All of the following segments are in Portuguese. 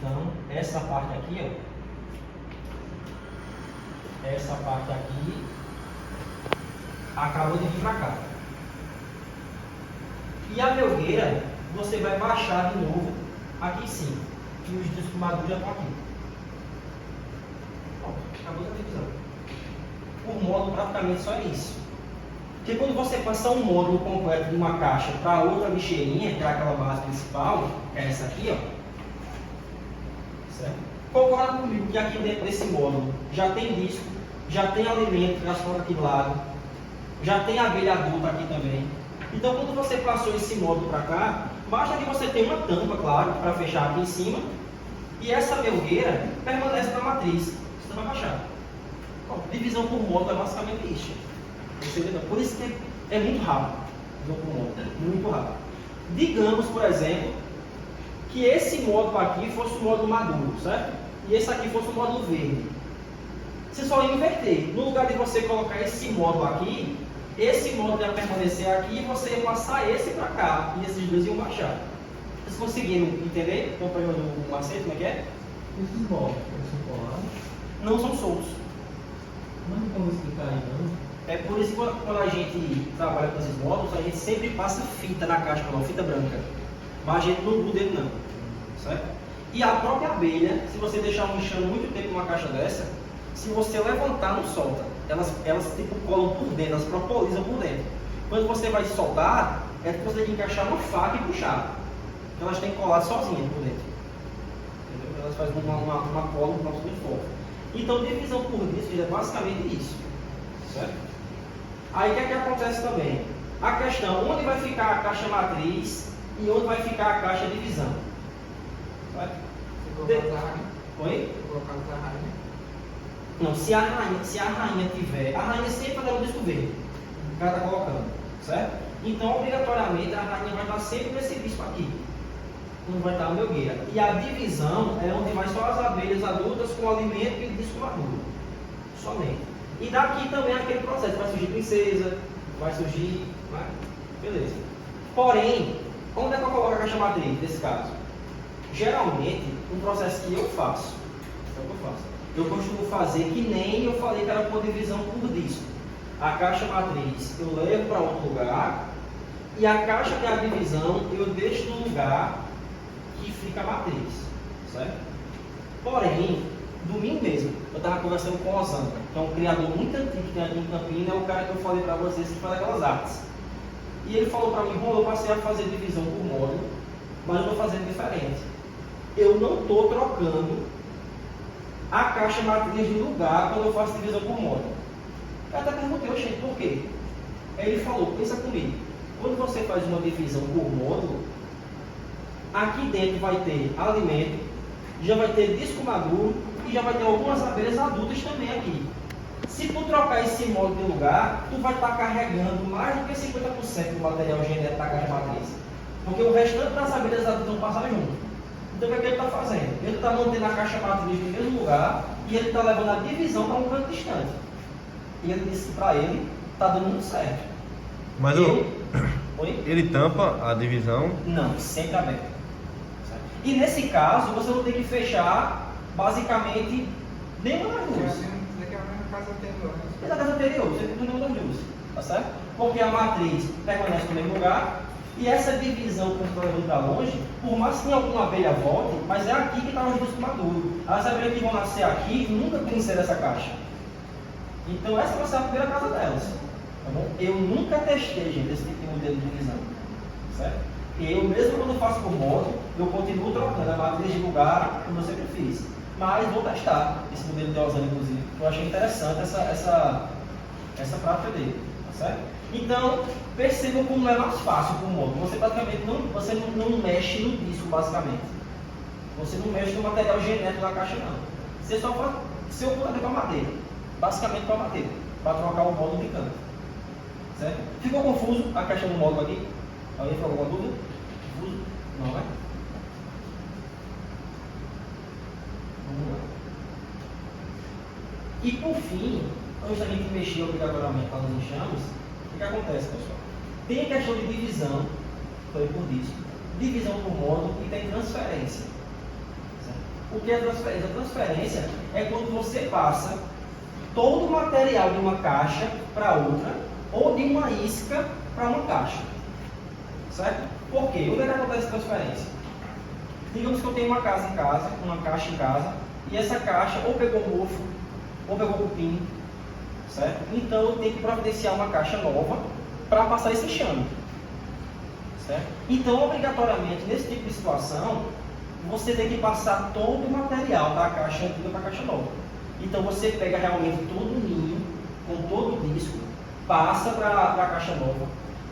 Então, essa parte aqui, ó. Essa parte aqui acabou de vir para cá. E a melgueira, você vai baixar de novo aqui em cima. E os discos maduros já estão aqui. Pronto, acabou a divisão. O módulo praticamente só é isso. Porque quando você passa um módulo completo de uma caixa para outra lixeirinha, que é aquela base principal, que é essa aqui, ó. Certo? Concorda comigo que aqui dentro desse módulo já tem disco, já tem alimento que nós colocamos aqui do lado, já tem abelha adulta aqui também. Então, quando você passou esse módulo para cá, basta que você tenha uma tampa, claro, para fechar aqui em cima, e essa melgueira permanece na matriz. Você vai baixar. Bom, divisão por módulo é basicamente isso. Por isso que é muito rápido. Divisão por módulo, muito rápido. Digamos, por exemplo, que esse módulo aqui fosse o módulo maduro, certo? E esse aqui fosse o módulo verde. Você só ia inverter. No lugar de você colocar esse módulo aqui, esse módulo ia permanecer aqui e você ia passar esse para cá. E esses dois iam baixar. Vocês conseguiram entender? Estão pegando o macete, como é que é? Esses módulos, eles são colados? Não são soltos. Não tem como explicar aí, não. É por isso que quando a gente trabalha com esses módulos, a gente sempre passa fita na caixa, não, fita branca. Mas a gente não gruda ele não. Certo? E a própria abelha, se você deixar um lixando muito tempo numa caixa dessa, se você levantar, não solta. Elas tipo colam por dentro, elas propolizam por dentro. Quando você vai soltar, é que você tem que encaixar uma faca e puxar. Elas têm colado sozinhas por dentro. Entendeu? Elas fazem uma cola um próximo de fora. Então, divisão por disco é basicamente isso. Certo? Aí o que é que acontece também? A questão, onde vai ficar a caixa matriz e onde vai ficar a caixa divisão? Certo? Oi? Não, se a rainha tiver, a rainha sempre vai dar um disco verde, o cara está colocando, certo? Então, obrigatoriamente, a rainha vai estar sempre nesse disco aqui, não vai estar a melgueira. E a divisão é onde vai só as abelhas adultas com alimento e disco maduro, somente. E daqui também é aquele processo, vai surgir princesa, vai surgir, né? Beleza. Porém, onde é que eu coloco a caixa matriz, nesse caso? Geralmente, um processo que eu faço, é o que eu faço. Eu costumo fazer que nem eu falei que era por divisão por disco. A caixa matriz eu levo para outro lugar e a caixa que é a divisão eu deixo no lugar que fica a matriz, certo? Porém, domingo mesmo, eu estava conversando com o Osama, que é um criador muito antigo que tem aqui em Campinas, é o cara que eu falei para vocês que faz aquelas artes. E ele falou para mim, bom, eu passei a fazer divisão por módulo, mas eu estou fazendo diferente. Eu não estou trocando a caixa matriz de lugar quando eu faço divisão por módulo. Eu até perguntei, oxe, por quê? Aí ele falou, pensa comigo, quando você faz uma divisão por módulo, aqui dentro vai ter alimento, já vai ter disco maduro e já vai ter algumas abelhas adultas também aqui. Se tu trocar esse módulo de lugar, tu vai estar carregando mais do que 50% do material genético da caixa matriz. Porque o restante das abelhas adultas vão passar junto. Então o que ele está fazendo? Ele está mantendo a caixa matriz no mesmo lugar e ele está levando a divisão para um canto distante. E ele disse que para ele está dando muito certo. Mas ele tampa a divisão? Não, sempre aberto. Certo? E nesse caso, você não tem que fechar basicamente nenhuma das duas. É da casa anterior, você tem nenhuma das duas. Tá certo? Porque a matriz permanece no mesmo lugar. E essa divisão que você está levando para longe, por mais que alguma abelha volte, mas é aqui que está os discos maduros. As abelhas que vão nascer aqui nunca conheceram essa caixa. Então essa vai ser a primeira casa delas. Tá bom? Eu nunca testei, gente, esse tipo de modelo de divisão. Certo? Eu mesmo quando faço por módulo, eu continuo trocando a matriz de lugar, como eu sempre fiz. Mas vou testar esse modelo de Osana, inclusive. Eu achei interessante essa prática dele. Tá certo? Então, percebam como é mais fácil para o módulo. Você praticamente não mexe no disco, basicamente. Você não mexe no material genético da caixa, não. Você só faz seu poder para a madeira. Basicamente para a madeira. Para trocar o módulo de canto. Certo? Ficou confuso a questão do módulo aqui? Alguém ficou com alguma dúvida? Confuso? Não, né? Vamos lá. E por fim, antes da gente mexer obrigatoriamente para nos enxames, o que acontece, pessoal? Tem a questão de divisão, foi por disco, divisão por módulo e tem transferência. Certo? O que é transferência? A transferência é quando você passa todo o material de uma caixa para outra, ou de uma isca para uma caixa. Certo? Por quê? Onde é que acontece a transferência? Digamos que eu tenho uma caixa em casa, e essa caixa ou pegou mofo, ou pegou cupim, certo? Então eu tenho que providenciar uma caixa nova para passar esse enxame. Certo? Então, obrigatoriamente, nesse tipo de situação, você tem que passar todo o material da caixa antiga para a caixa nova. Então você pega realmente todo o ninho, com todo o disco, passa para a caixa nova,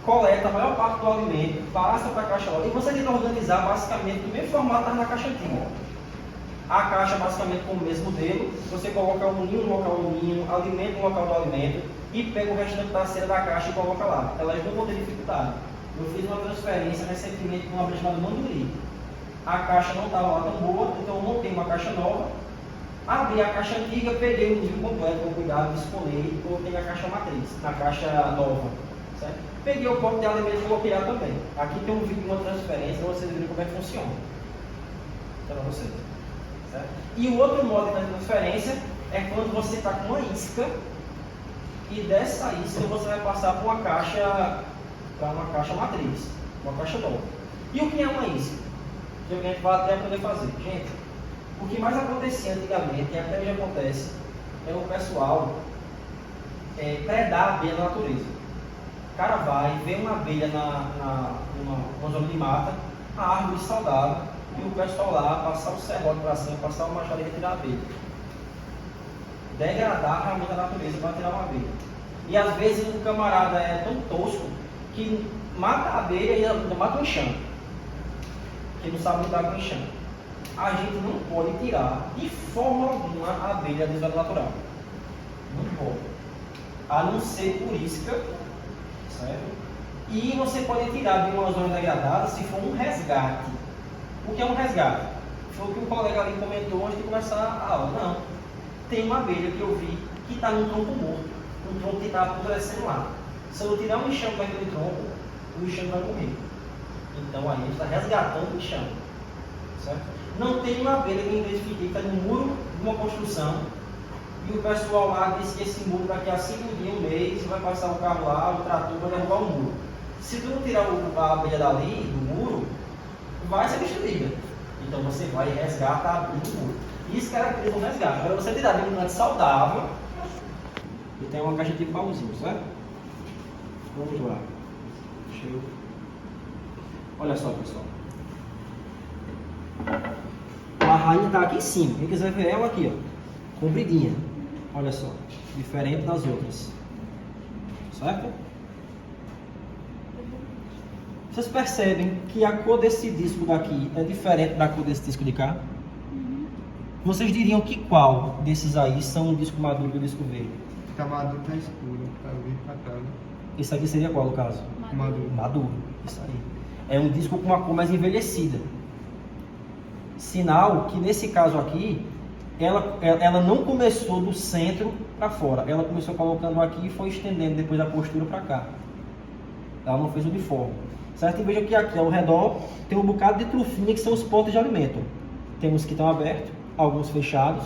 coleta a maior parte do alimento, passa para a caixa nova, e você tem que organizar basicamente do mesmo formato na caixa antiga. A caixa basicamente com o mesmo modelo, você coloca o ninho no local do ninho, alimento no local do alimento, e pega o restante da cera da caixa e coloca lá. Elas não vão ter dificuldade. Eu fiz uma transferência recentemente com uma abelha chamada Manduri. A caixa não estava lá tão boa, então eu montei uma caixa nova, abri a caixa antiga, peguei o ninho completo com cuidado, descolei e coloquei na caixa matriz, na caixa nova. Certo? Peguei o pote de alimento e coloquei lá também. Aqui tem um vídeo de uma transferência para vocês verem como é que funciona. Para vocês. Certo? E o outro modo de transferência é quando você está com uma isca e dessa isca você vai passar para uma caixa matriz, uma caixa nova. E o que é uma isca? Que a gente vai até poder fazer. Gente, o que mais acontecia antigamente, e até hoje acontece, é o pessoal predar a abelha na natureza. O cara vai, vê uma abelha numa zona de mata, a árvore saudável, e o pessoal lá passar o serrote para cima, passar o machado e retirar a abelha. Degradar realmente a natureza para tirar uma abelha. E às vezes o camarada é tão tosco que mata a abelha e ainda mata o enxame. Que não sabe lidar com o enxame. A gente não pode tirar de forma alguma a abelha da zona natural. Não pode. A não ser por isca, certo? E você pode tirar de uma zona degradada se for um resgate. O que é um resgate? Foi o que um colega ali comentou antes de começar a aula. Não. Tem uma abelha que eu vi que está num tronco morto. Um tronco que está apodrecendo lá. Se eu tirar um enxame daquele tronco, o enxame vai morrer. Então aí a gente está resgatando o enxame. Certo? Não tem uma abelha que identifique que está no muro de uma construção e o pessoal lá disse que esse muro daqui a 5 dias, um mês, vai passar o carro lá, o trator vai derrubar o muro. Se tu não tirar a abelha dali, do muro, vai ser destruída. Então você vai resgatar a abelha do muro. Isso caracteriza um resgate. Agora você tirar de um canto saudável e tem uma caixa tipo baúzinho, certo? Vamos lá. Deixa eu... Olha só, pessoal. A rainha está aqui em cima. Quem quiser ver ela aqui, ó, compridinha. Olha só, diferente das outras. Certo? Vocês percebem que a cor desse disco daqui é diferente da cor desse disco de cá? Vocês diriam que qual desses aí são o disco maduro e o disco verde? Fica maduro, tá escuro, tá verde pra cá. Esse aqui seria qual no caso? Maduro. Maduro, isso aí. É um disco com uma cor mais envelhecida. Sinal que nesse caso aqui, ela não começou do centro para fora. Ela começou colocando aqui e foi estendendo depois a postura para cá. Ela não fez o uniforme. Certo? E veja que aqui ao redor tem um bocado de trufinha que são os potes de alimento. Tem uns que estão abertos, alguns fechados.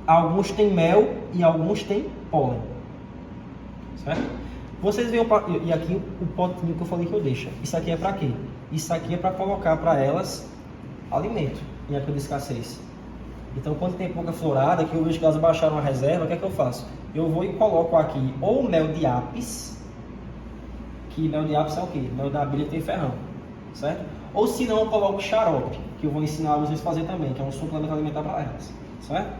Alguns têm mel e alguns têm pólen. Certo? Vocês veem e aqui o potinho que eu falei que eu deixo. Isso aqui é para quê? Isso aqui é para colocar para elas alimento em época de escassez. Então, quando tem pouca florada, que eu vejo que elas baixaram a reserva, o que é que eu faço? Eu vou e coloco aqui ou mel de apis, que mel de apis é o quê? Mel da abelha que tem ferrão, certo? Ou se não, eu coloco xarope, que eu vou ensinar vocês a fazer também, que é um suplemento alimentar para elas, certo?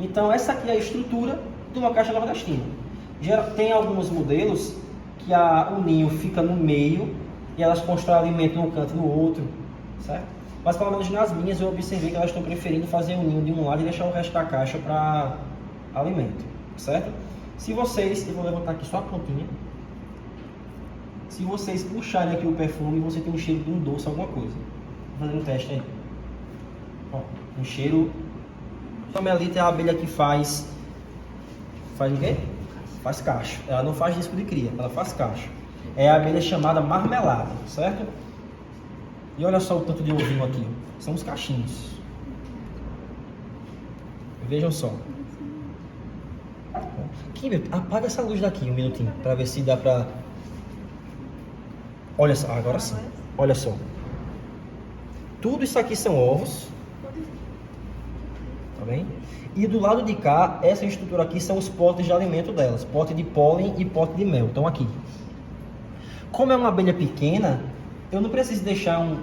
Então, essa aqui é a estrutura de uma caixa nordestina. Tem alguns modelos que o ninho fica no meio e elas constroem alimento num canto e no outro, certo? Mas pelo menos nas minhas eu observei que elas estão preferindo fazer o ninho de um lado e deixar o resto da caixa para alimento, certo? Se vocês, eu vou levantar aqui só a pontinha. Se vocês puxarem aqui o perfume, você tem um cheiro de um doce, alguma coisa. Vou fazer um teste aí. Ó, um cheiro. A melita é a abelha que faz o quê? Faz cacho. Ela não faz disco de cria, ela faz cacho. É a abelha chamada marmelada, certo? E olha só o tanto de ovinho aqui. São os cachinhos. Vejam só. Aqui, apaga essa luz daqui um minutinho, para ver se dá pra... Olha só, agora sim. Olha só. Tudo isso aqui são ovos. Tá bem? E do lado de cá, essa estrutura aqui são os potes de alimento delas. Pote de pólen e pote de mel. Estão aqui. Como é uma abelha pequena, eu não preciso deixar um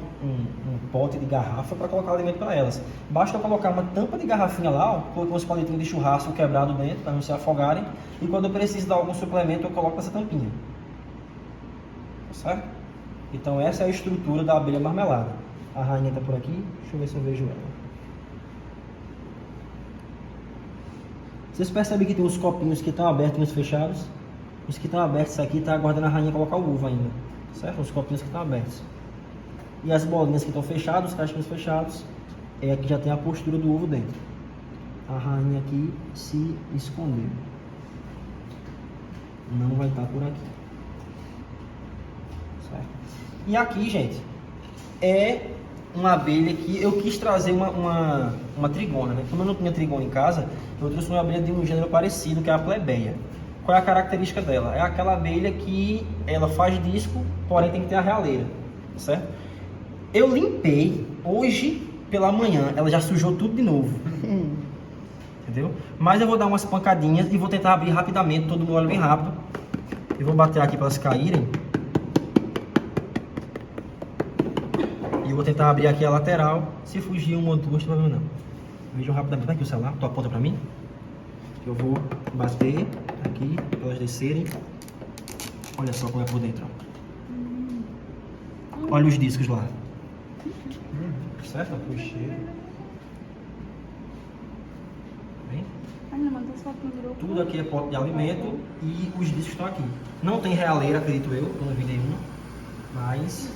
pote de garrafa para colocar alimento para elas. Basta eu colocar uma tampa de garrafinha lá, ó, colocar uns palitinhos de churrasco quebrado dentro para não se afogarem. E quando eu preciso dar algum suplemento, eu coloco essa tampinha. Tá certo? Então essa é a estrutura da abelha marmelada. A rainha está por aqui. Deixa eu ver se eu vejo ela. Vocês percebem que tem uns copinhos que estão abertos e uns fechados? Os que estão abertos aqui estão aguardando a rainha colocar o ovo ainda. Certo? Os copinhos que estão abertos. E as bolinhas que estão fechadas, os caixinhos fechados, é que já tem a postura do ovo dentro. A rainha aqui se escondeu. Não vai estar por aqui. Certo? E aqui, gente, é uma abelha que eu quis trazer uma trigona, né? Como eu não tinha trigona em casa, eu trouxe uma abelha de um gênero parecido, que é a plebeia. Qual é a característica dela? É aquela abelha que ela faz disco, porém tem que ter a realeira, certo? Eu limpei hoje pela manhã, ela já sujou tudo de novo. Entendeu? Mas eu vou dar umas pancadinhas e vou tentar abrir rapidamente, todo mundo olha bem rápido. Eu vou bater aqui para elas caírem. E eu vou tentar abrir aqui a lateral. Se fugir uma ou duas, não vai ver não. Vejam rapidamente. Tá aqui o celular, tu aponta para mim. Eu vou bater aqui para elas descerem. Olha só como é por dentro. Ó. Olha os discos lá. Certo? Puxa. Bem? Tudo aqui é pote de alimento e os discos estão aqui. Não tem realeira, acredito eu, eu não vi nenhuma. Mas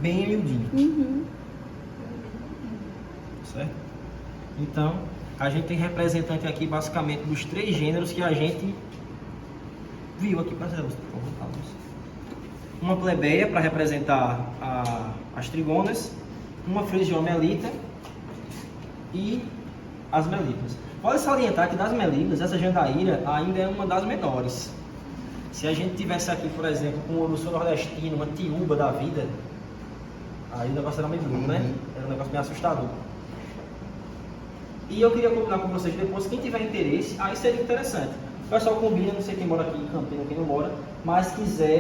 bem miudinho. Certo? Então, a gente tem representante aqui basicamente dos 3 gêneros que a gente viu aqui para elas. Uma plebeia para representar as trigonas, uma frigiomelita e as melíperas. Pode salientar que das melíperas, essa jandaíra ainda é uma das menores. Se a gente tivesse aqui, por exemplo, com um urso nordestino, uma tiúba da vida, aí o negócio era meio duro, né? Era um negócio meio assustador. E eu queria combinar com vocês depois, quem tiver interesse, aí seria interessante. O pessoal combina, não sei quem mora aqui em Campinas, quem não mora, mas quiser